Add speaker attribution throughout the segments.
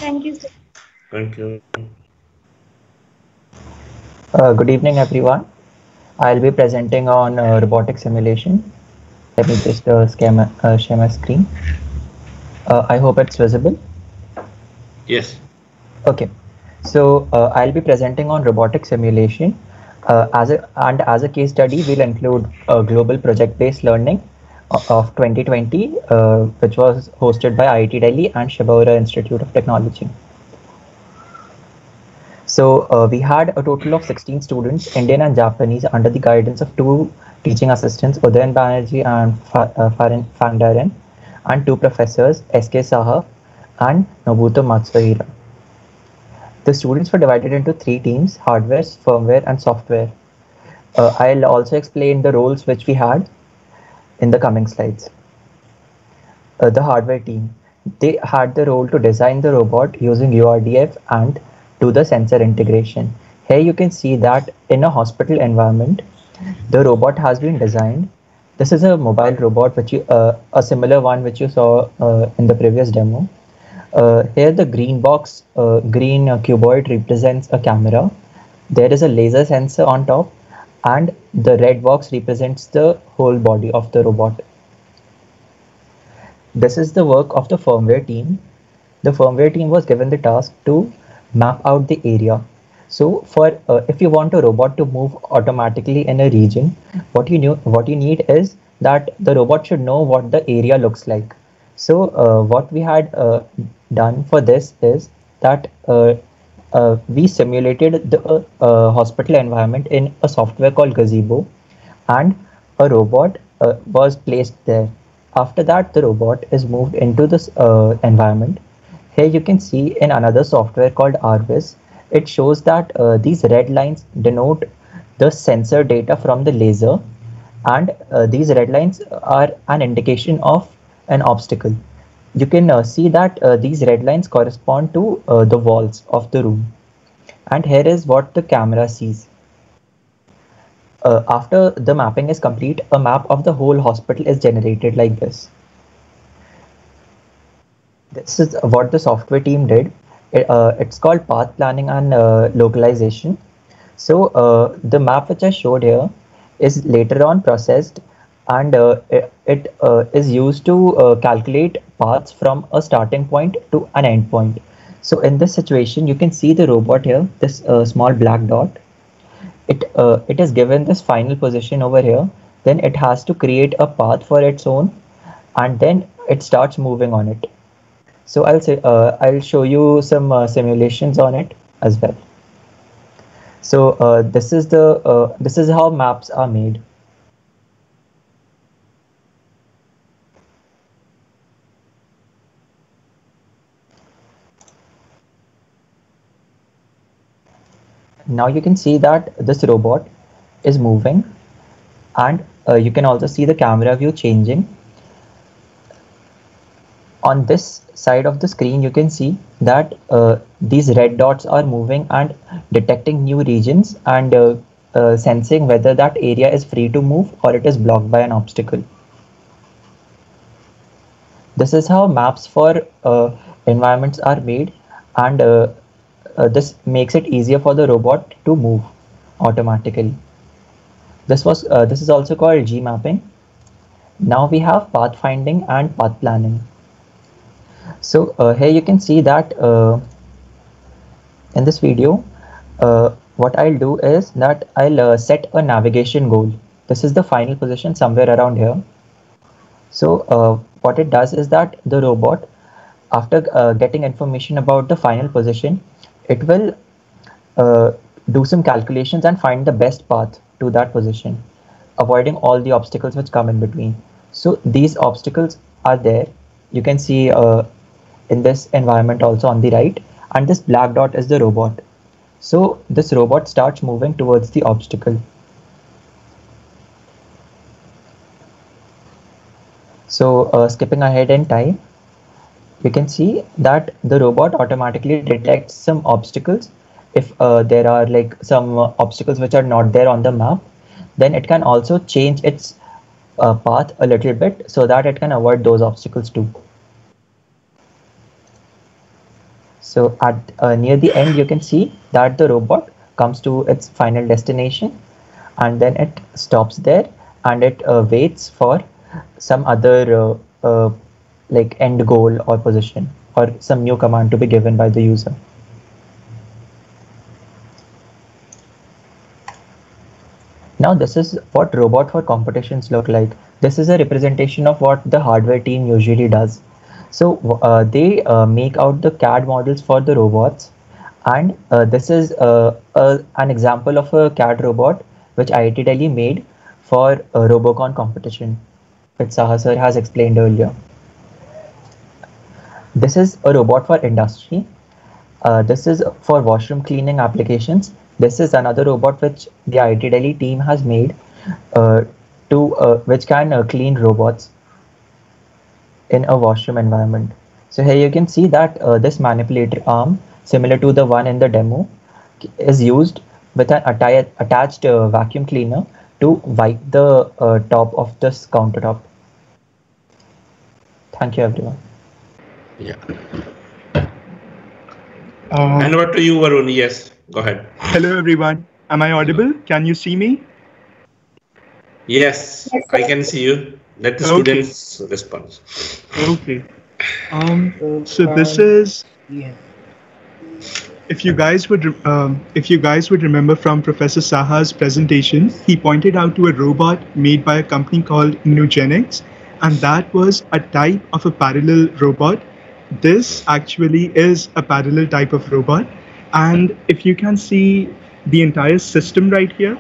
Speaker 1: Thank you, sir.
Speaker 2: Thank you.
Speaker 3: Good evening, everyone. I'll be presenting on robotic simulation. Let me just share my screen. I hope it's visible.
Speaker 2: Yes.
Speaker 3: Okay. So I'll be presenting on robotic simulation. As a case study, we'll include global project-based learning of 2020, which was hosted by IIT Delhi and Shibaura Institute of Technology. So we had a total of 16 students, Indian and Japanese, under the guidance of two teaching assistants, Udayan Banerjee and Farin Fangdaren, and two professors, S.K. Saha and Nobuto Matsuhira. The students were divided into three teams: hardware, firmware, and software. I'll also explain the roles which we had in the coming slides. The hardware team. They had the role to design the robot using URDF and do the sensor integration. Here you can see that in a hospital environment, the robot has been designed. This is a mobile robot, a similar one which you saw in the previous demo. Here the green box, green cuboid represents a camera. There is a laser sensor on top, and the red box represents the whole body of the robot. This is the work of the firmware team. The firmware team was given the task to map out the area. So, for if you want a robot to move automatically in a region, what you need is that the robot should know what the area looks like. So, what we had done for this is that we simulated the hospital environment in a software called Gazebo, and a robot was placed there. After that, the robot is moved into this environment. Here you can see in another software called Arvis, it shows that these red lines denote the sensor data from the laser, and these red lines are an indication of an obstacle. You can see that these red lines correspond to the walls of the room. And here is what the camera sees. After the mapping is complete, a map of the whole hospital is generated like this. This is what the software team did. It's called path planning and localization. So the map which I showed here is later on processed, and it is used to calculate paths from a starting point to an end point. So in this situation, you can see the robot here, this small black dot. It is given this final position over here. Then it has to create a path for its own, and then it starts moving on it. So I'll show you some simulations on it as well. So this is how maps are made. Now you can see that this robot is moving, and you can also see the camera view changing. On this side of the screen, you can see that these red dots are moving and detecting new regions, and sensing whether that area is free to move or it is blocked by an obstacle. This is how maps for environments are made, and this makes it easier for the robot to move automatically. This is also called G mapping. Now we have pathfinding and path planning. So here you can see that in this video, what I'll do is that I'll set a navigation goal. This is the final position somewhere around here. So what it does is that the robot, after getting information about the final position, it will do some calculations and find the best path to that position, avoiding all the obstacles which come in between. So these obstacles are there. You can see in this environment also on the right, and this black dot is the robot. So this robot starts moving towards the obstacle. So skipping ahead in time, you can see that the robot automatically detects some obstacles. If there are like some obstacles which are not there on the map, then it can also change its path a little bit so that it can avoid those obstacles too. So at near the end, you can see that the robot comes to its final destination, and then it stops there and it waits for some other like end goal or position or some new command to be given by the user. Now this is what robot for competitions look like. This is a representation of what the hardware team usually does. So they make out the CAD models for the robots, and this is an example of a CAD robot which IIT Delhi made for a Robocon competition, which Saha sir has explained earlier. This is a robot for industry. This is for washroom cleaning applications. This is another robot which the IIT Delhi team has made uh, which can clean robots in a washroom environment. So here you can see that this manipulator arm, similar to the one in the demo, is used with an attached vacuum cleaner to wipe the top of this countertop. Thank you, everyone.
Speaker 2: Yeah. And what to you, Varun? Yes, go ahead.
Speaker 1: Hello, everyone. Am I audible? Can you see me?
Speaker 2: Yes, I can see you. Let the students respond.
Speaker 1: Okay. So this is. If you guys would remember from Professor Saha's presentation, he pointed out to a robot made by a company called Nugenix, and that was a type of a parallel robot. This actually is a parallel type of robot, and if you can see the entire system right here,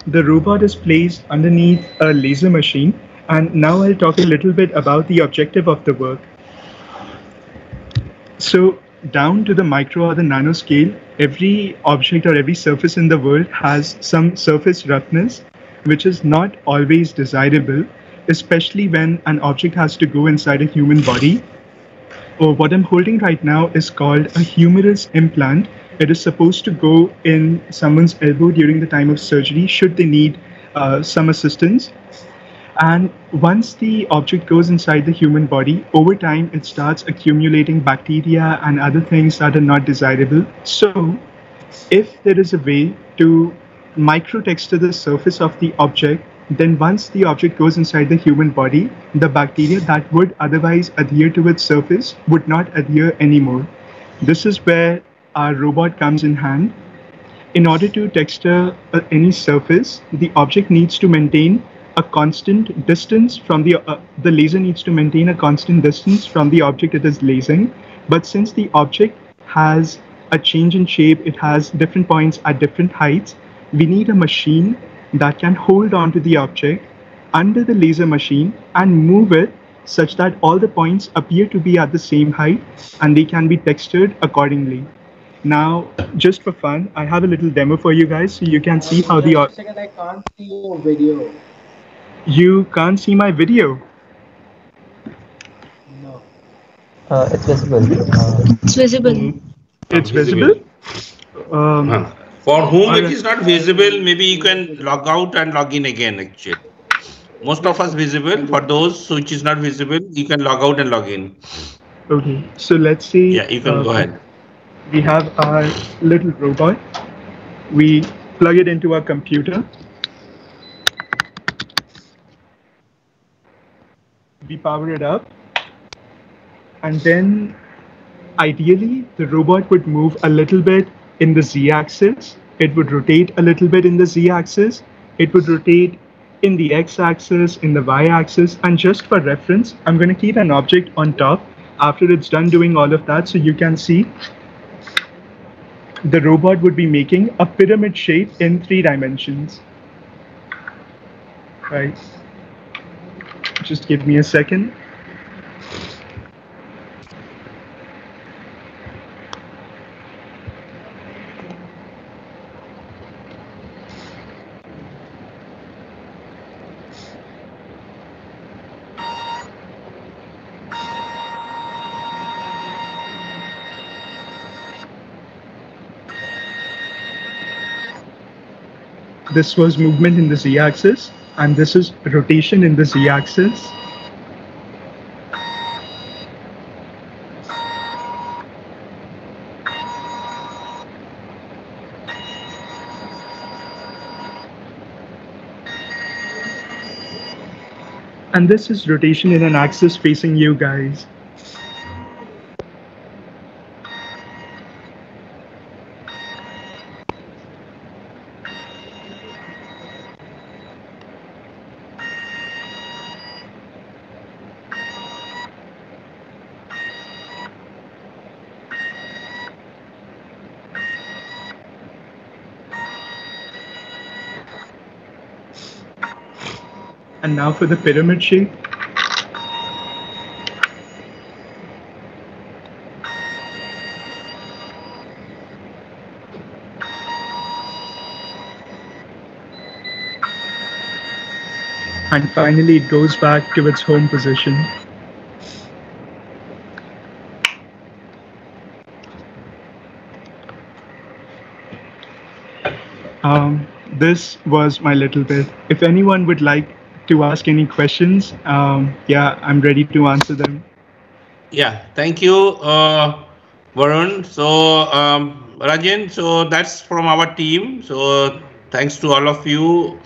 Speaker 1: the robot is placed underneath a laser machine, and now I'll talk a little bit about the objective of the work. So down to the micro or the nano scale, every object or every surface in the world has some surface roughness, which is not always desirable, especially when an object has to go inside a human body. What I'm holding right now is called a humerus implant. It is supposed to go in someone's elbow during the time of surgery, should they need some assistance. And once the object goes inside the human body, over time it starts accumulating bacteria and other things that are not desirable. So if there is a way to microtexture the surface of the object, then once the object goes inside the human body, the bacteria that would otherwise adhere to its surface would not adhere anymore. This is where our robot comes in hand. In order to texture any surface, the object needs to maintain a constant distance from the laser needs to maintain a constant distance from the object it is lasering. But since the object has a change in shape, it has different points at different heights, we need a machine that can hold on to the object under the laser machine and move it such that all the points appear to be at the same height and they can be textured accordingly. Now, just for fun, I have a little demo for you guys so you can see how the...
Speaker 4: Second, I can't see your video.
Speaker 1: You can't see my video?
Speaker 4: No.
Speaker 3: It's visible.
Speaker 5: It's visible.
Speaker 1: It's visible?
Speaker 2: For whom it is not visible, maybe you can log out and log in again, actually. Most of us visible. For those which is not visible, you can log out and log in.
Speaker 1: Okay, so let's see.
Speaker 2: Yeah, you can go ahead.
Speaker 1: We have our little robot. We plug it into our computer. We power it up. And then, ideally, the robot would move a little bit in the z-axis. It would rotate a little bit in the z-axis. It would rotate in the x-axis, in the y-axis. And just for reference, I'm going to keep an object on top after it's done doing all of that, so you can see the robot would be making a pyramid shape in 3 dimensions. Right. Just give me a second. This was movement in the z-axis, and this is rotation in the z-axis. And this is rotation in an axis facing you guys. And now for the pyramid shape. And finally, it goes back to its home position. This was my little bit. If anyone would like to ask any questions, yeah, I'm ready to answer them.
Speaker 2: Yeah, thank you, Varun. So, Rajan, so that's from our team. So, thanks to all of you.